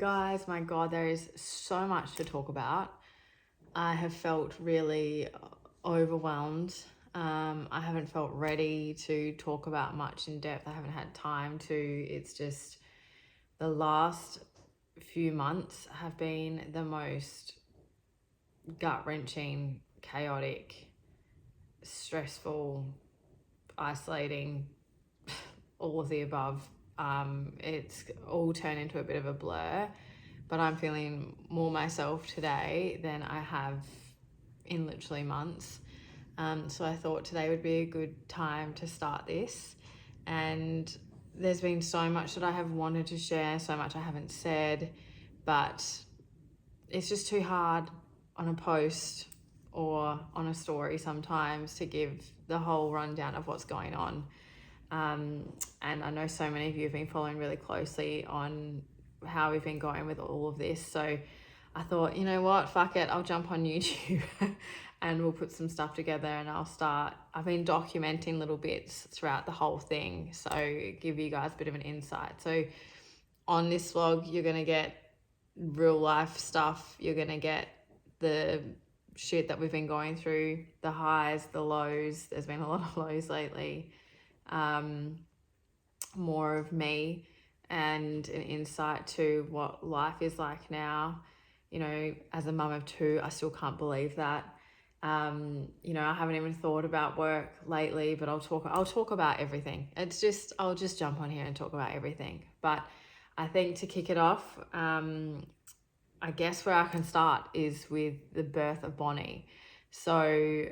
guys, my God, there is so much to talk about. I have felt really overwhelmed. I haven't felt ready to talk about much in depth. I haven't had time to. It's just the last few months have been the most gut-wrenching, chaotic, stressful, isolating, all of the above. It's all turned into a bit of a blur, but I'm feeling more myself today than I have in literally months. So I thought today would be a good time to start this. And there's been so much that I have wanted to share, so much I haven't said, but it's just too hard on a post or on a story sometimes to give the whole rundown of what's going on. And I know so many of you have been following really closely on how we've been going with all of this. So I thought, you know what, fuck it, I'll jump on YouTube and we'll put some stuff together and I've been documenting little bits throughout the whole thing. So give you guys a bit of an insight. So on this vlog, you're going to get real life stuff. You're going to get the shit that we've been going through, the highs, the lows. There's been a lot of lows lately. More of me and an insight to what life is like now. You know, as a mum of two, I still can't believe that. You know, I haven't even thought about work lately, but I'll talk about everything. I'll just jump on here and talk about everything. But I think to kick it off, I guess where I can start is with the birth of Bonnie. So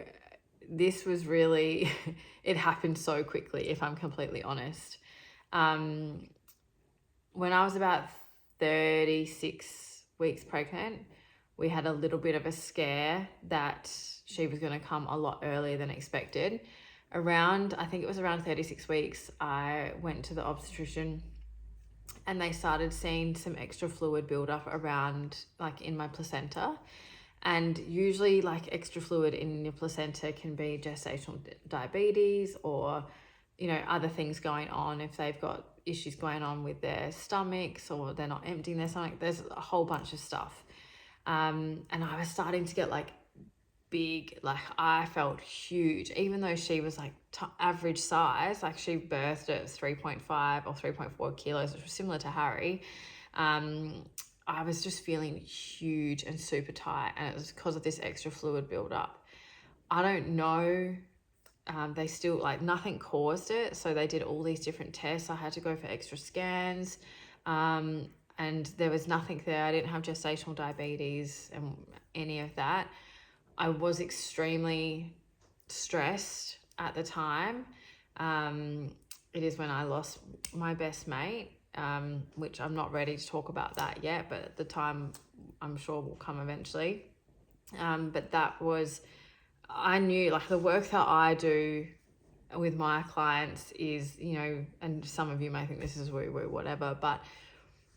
this was really, it happened so quickly, if I'm completely honest. When I was about 36 weeks pregnant, we had a little bit of a scare that she was going to come a lot earlier than expected. I think it was around 36 weeks, I went to the obstetrician and they started seeing some extra fluid build up around, like in my placenta. And usually like extra fluid in your placenta can be gestational diabetes or, you know, other things going on. If they've got issues going on with their stomachs or they're not emptying their stomach, there's a whole bunch of stuff. And I was starting to get like big, like I felt huge, even though she was like average size, like she birthed at 3.5 or 3.4 kilos, which was similar to Harry. I was just feeling huge and super tight, and it was because of this extra fluid buildup. I don't know. They still, like, nothing caused it, so they did all these different tests. I had to go for extra scans, and there was nothing there. I didn't have gestational diabetes and any of that. I was extremely stressed at the time. It is when I lost my best mate, which I'm not ready to talk about that yet, but at the time I'm sure will come eventually. But that was, I knew, like, the work that I do with my clients is, you know, and some of you may think this is woo-woo, whatever, but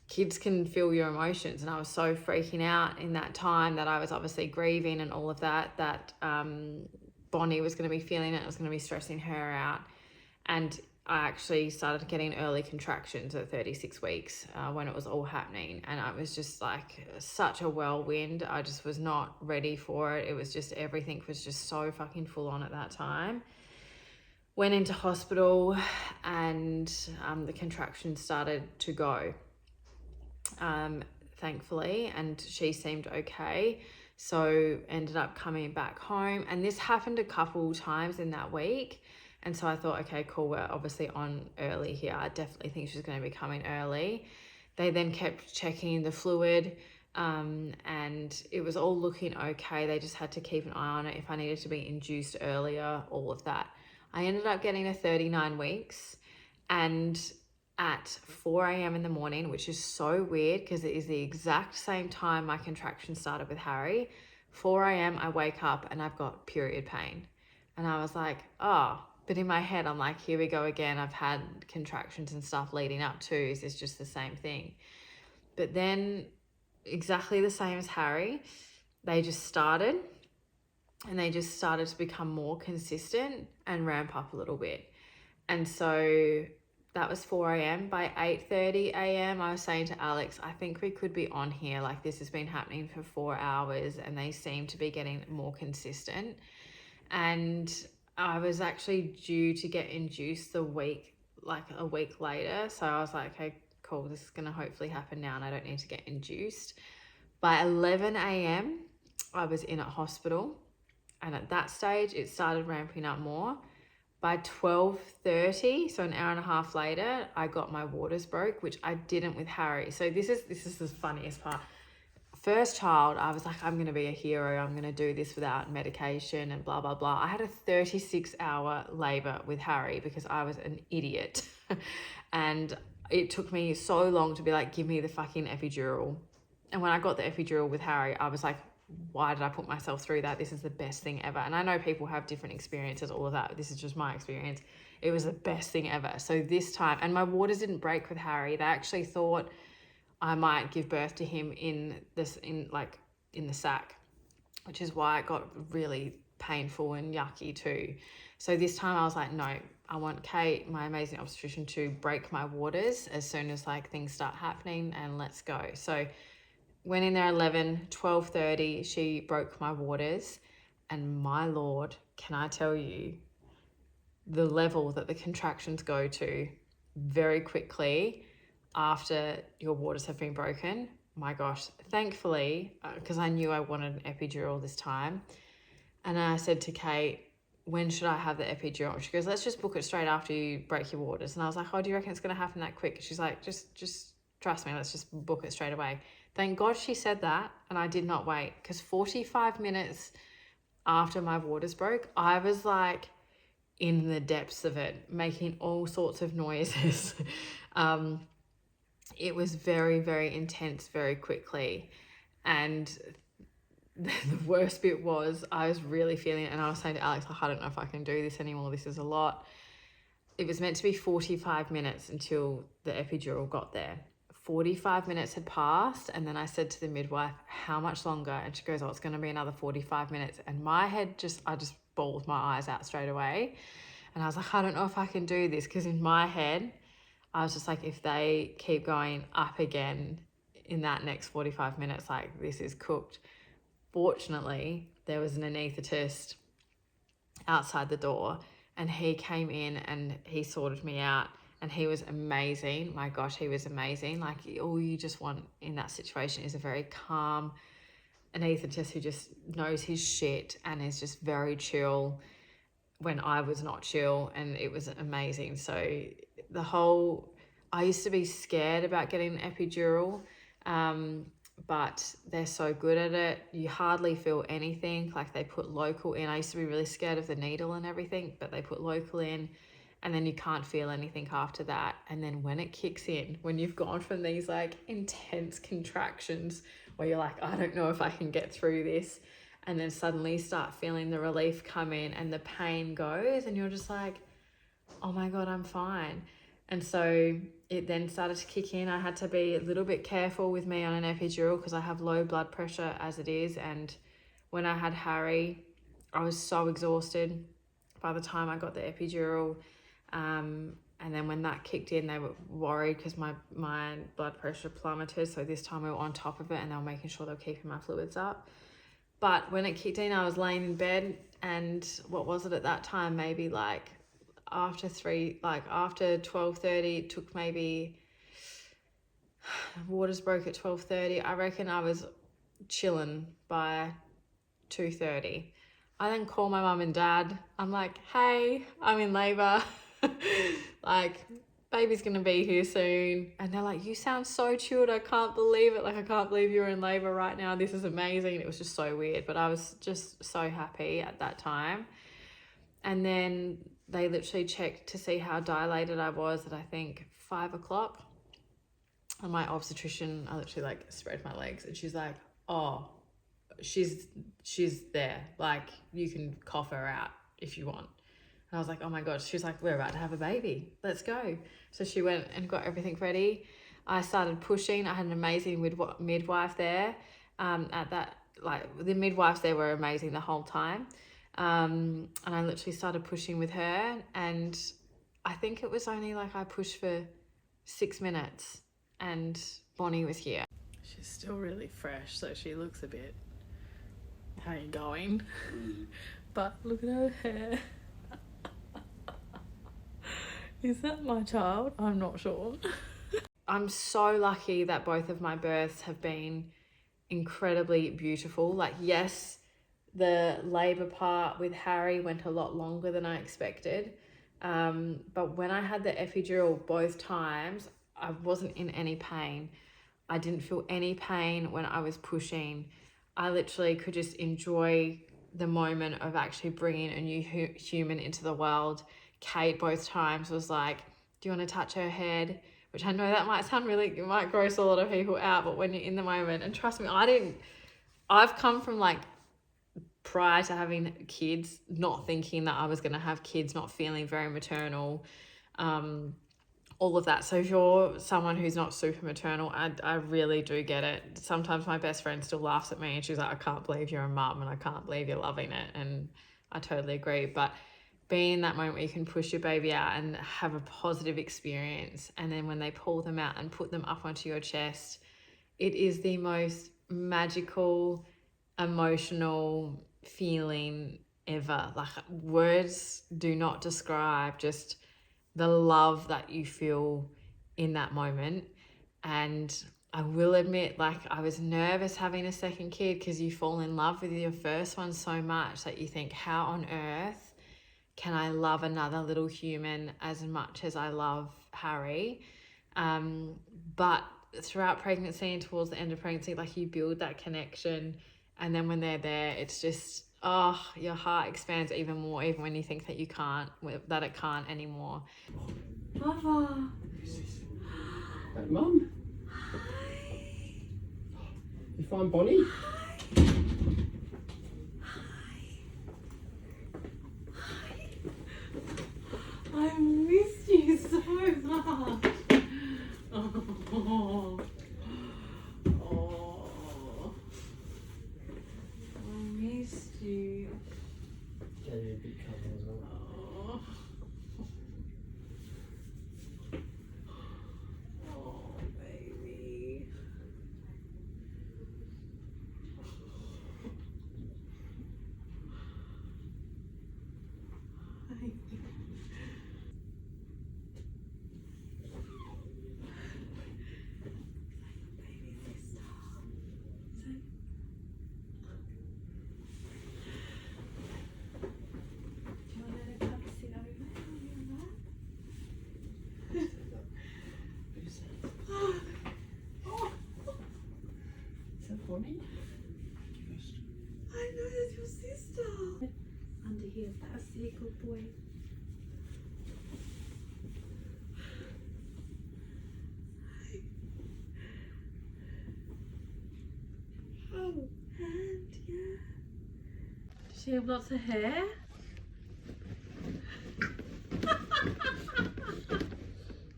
kids can feel your emotions. And I was so freaking out in that time that I was obviously grieving and all of that, Bonnie was going to be feeling it. It was going to be stressing her out. And I actually started getting early contractions at 36 weeks when it was all happening. And I was just like such a whirlwind. I just was not ready for it. It was just, everything was just so fucking full on at that time. Went into hospital and the contractions started to go, thankfully, and she seemed okay. So ended up coming back home, and this happened a couple times in that week. And so I thought, okay, cool, we're obviously on early here. I definitely think she's going to be coming early. They then kept checking the fluid, and it was all looking okay. They just had to keep an eye on it if I needed to be induced earlier, all of that. I ended up getting a 39 weeks, and at 4 a.m. in the morning, which is so weird because it is the exact same time my contractions started with Harry. 4 a.m. I wake up and I've got period pain. And I was like, oh, but in my head, I'm like, here we go again. I've had contractions and stuff leading up to. Is this just the same thing? But then exactly the same as Harry, they just started, and they just started to become more consistent and ramp up a little bit. And so that was 4 a.m. By 8:30 a.m., I was saying to Alex, I think we could be on here. Like, this has been happening for 4 hours and they seem to be getting more consistent. And I was actually due to get induced a week later. So I was like, okay, cool, this is going to hopefully happen now and I don't need to get induced. By 11 a.m., I was in a hospital. And at that stage, it started ramping up more. By 12:30, so an hour and a half later, I got my waters broke, which I didn't with Harry. So this is the funniest part. First child, I was like, I'm going to be a hero. I'm going to do this without medication and blah, blah, blah. I had a 36-hour labor with Harry because I was an idiot. And it took me so long to be like, give me the fucking epidural. And when I got the epidural with Harry, I was like, why did I put myself through that? This is the best thing ever. And I know people have different experiences, all of that. This is just my experience. It was the best thing ever. So this time, and my waters didn't break with Harry. They actually thought I might give birth to him in the sack, which is why it got really painful and yucky too. So this time I was like, no, I want Kate, my amazing obstetrician, to break my waters as soon as like things start happening, and let's go. So went in there 12:30, she broke my waters, and my Lord, can I tell you the level that the contractions go to very quickly after your waters have been broken. My gosh, thankfully, because I knew I wanted an epidural this time. And I said to Kate, when should I have the epidural? She goes, let's just book it straight after you break your waters. And I was like, oh, do you reckon it's going to happen that quick? She's like, just trust me, let's just book it straight away. Thank God she said that, and I did not wait, because 45 minutes after my waters broke, I was like in the depths of it, making all sorts of noises. It was very, very intense very quickly. And the worst bit was I was really feeling it, and I was saying to Alex, I don't know if I can do this anymore. This is a lot. It was meant to be 45 minutes until the epidural got there. 45 minutes had passed, and then I said to the midwife, how much longer? And she goes, oh, it's going to be another 45 minutes. And my head I just bawled my eyes out straight away. And I was like, I don't know if I can do this, because in my head, I was just like, if they keep going up again in that next 45 minutes, like, this is cooked. Fortunately, there was an anaesthetist outside the door, and he came in and he sorted me out. And he was amazing. My gosh, he was amazing. Like, all you just want in that situation is a very calm anaesthetist who just knows his shit and is just very chill when I was not chill. And it was amazing. So I used to be scared about getting an epidural, but they're so good at it. You hardly feel anything. Like, they put local in. I used to be really scared of the needle and everything, but they put local in. And then you can't feel anything after that. And then when it kicks in, when you've gone from these like intense contractions where you're like, I don't know if I can get through this, and then suddenly start feeling the relief come in and the pain goes, and you're just like, oh my God, I'm fine. And so it then started to kick in. I had to be a little bit careful with me on an epidural because I have low blood pressure as it is. And when I had Harry, I was so exhausted by the time I got the epidural. And then when that kicked in, they were worried because my blood pressure plummeted. So this time we were on top of it, and they were making sure they were keeping my fluids up. But when it kicked in, I was laying in bed, and what was it at that time? Maybe like after 12:30, it took maybe, waters broke at 12:30. I reckon I was chilling by 2:30. I then call my mum and dad. I'm like, hey, I'm in labor. Like, baby's gonna be here soon. And they're like, you sound so chilled, I can't believe it. Like, I can't believe you're in labor right now. This is amazing. It was just so weird, but I was just so happy at that time. And then they literally checked to see how dilated I was at, I think, 5 o'clock. And my obstetrician, I literally like spread my legs, and she's like, oh, she's there. Like, you can cough her out if you want. And I was like, oh my God. She was like, we're about to have a baby. Let's go. So she went and got everything ready. I started pushing. I had an amazing midwife there. The midwives there were amazing the whole time. And I literally started pushing with her, and I think it was only like I pushed for 6 minutes and Bonnie was here. She's still really fresh, so she looks a bit, how you going? But look at her hair. Is that my child? I'm not sure. I'm so lucky that both of my births have been incredibly beautiful. Like, yes, the labour part with Harry went a lot longer than I expected. But when I had the epidural both times, I wasn't in any pain. I didn't feel any pain when I was pushing. I literally could just enjoy the moment of actually bringing a new human into the world. Kate both times was like, do you want to touch her head? Which I know that might sound really, it might gross a lot of people out, but when you're in the moment, and trust me, I've come from like prior to having kids, not thinking that I was going to have kids, not feeling very maternal, all of that. So if you're someone who's not super maternal, I really do get it. Sometimes my best friend still laughs at me and she's like, I can't believe you're a mum and I can't believe you're loving it. And I totally agree. But being in that moment where you can push your baby out and have a positive experience, and then when they pull them out and put them up onto your chest, it is the most magical, emotional feeling ever. Like, words do not describe just the love that you feel in that moment. And I will admit, like, I was nervous having a second kid because you fall in love with your first one so much that you think, how on earth can I love another little human as much as I love Harry? But throughout pregnancy and towards the end of pregnancy, like, you build that connection, and then when they're there, it's just, oh, your heart expands even more, even when you think that you can't, that it can't anymore. Papa. Hey, Mum. Hi. You find Bonnie? Hi. I missed you so much. Oh. Oh. I missed you. Gave you a big cuddle as well. Oh. Oh, baby. Is that Bonnie? I know that's your sister. Under here, that's a good boy. Oh, and yeah. Does she have lots of hair?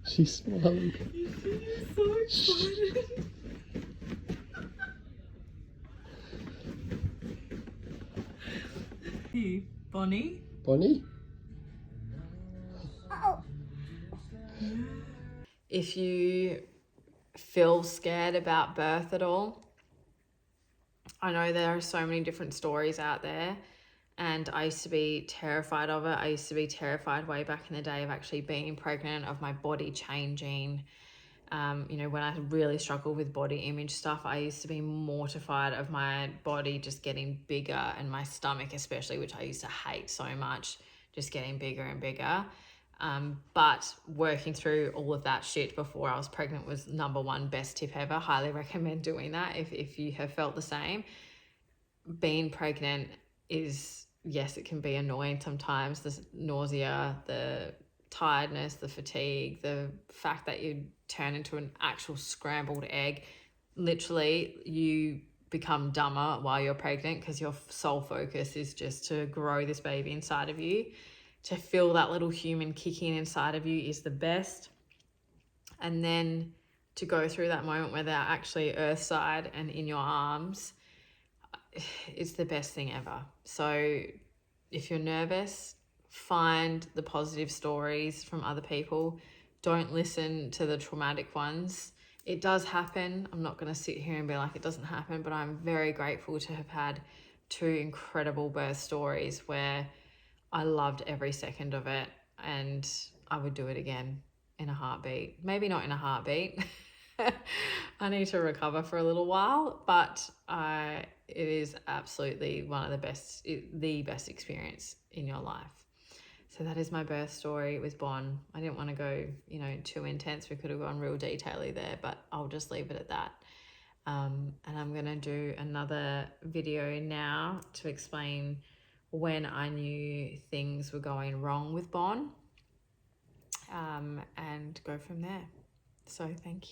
She's smiling. She's so excited. You, Bonnie? Bonnie? If you feel scared about birth at all, I know there are so many different stories out there, and I used to be terrified of it. I used to be terrified way back in the day of actually being pregnant, of my body changing. When I really struggled with body image stuff, I used to be mortified of my body just getting bigger, and my stomach especially, which I used to hate so much, just getting bigger and bigger. But working through all of that shit before I was pregnant was number one best tip ever. Highly recommend doing that if you have felt the same. Being pregnant is, yes, it can be annoying sometimes. The nausea, the tiredness, the fatigue, the fact that you turn into an actual scrambled egg. Literally, you become dumber while you're pregnant because your sole focus is just to grow this baby inside of you. To feel that little human kicking inside of you is the best. And then to go through that moment where they're actually earthside and in your arms, it's the best thing ever. So if you're nervous, find the positive stories from other people. Don't listen to the traumatic ones. It does happen. I'm not going to sit here and be like it doesn't happen, but I'm very grateful to have had 2 incredible birth stories where I loved every second of it, and I would do it again in a heartbeat. Maybe not in a heartbeat. I need to recover for a little while, but it is absolutely one of the best experience in your life. So that is my birth story with Bon. I didn't want to go, too intense. We could have gone real detaily there, but I'll just leave it at that. And I'm going to do another video now to explain when I knew things were going wrong with Bon, and go from there. So thank you.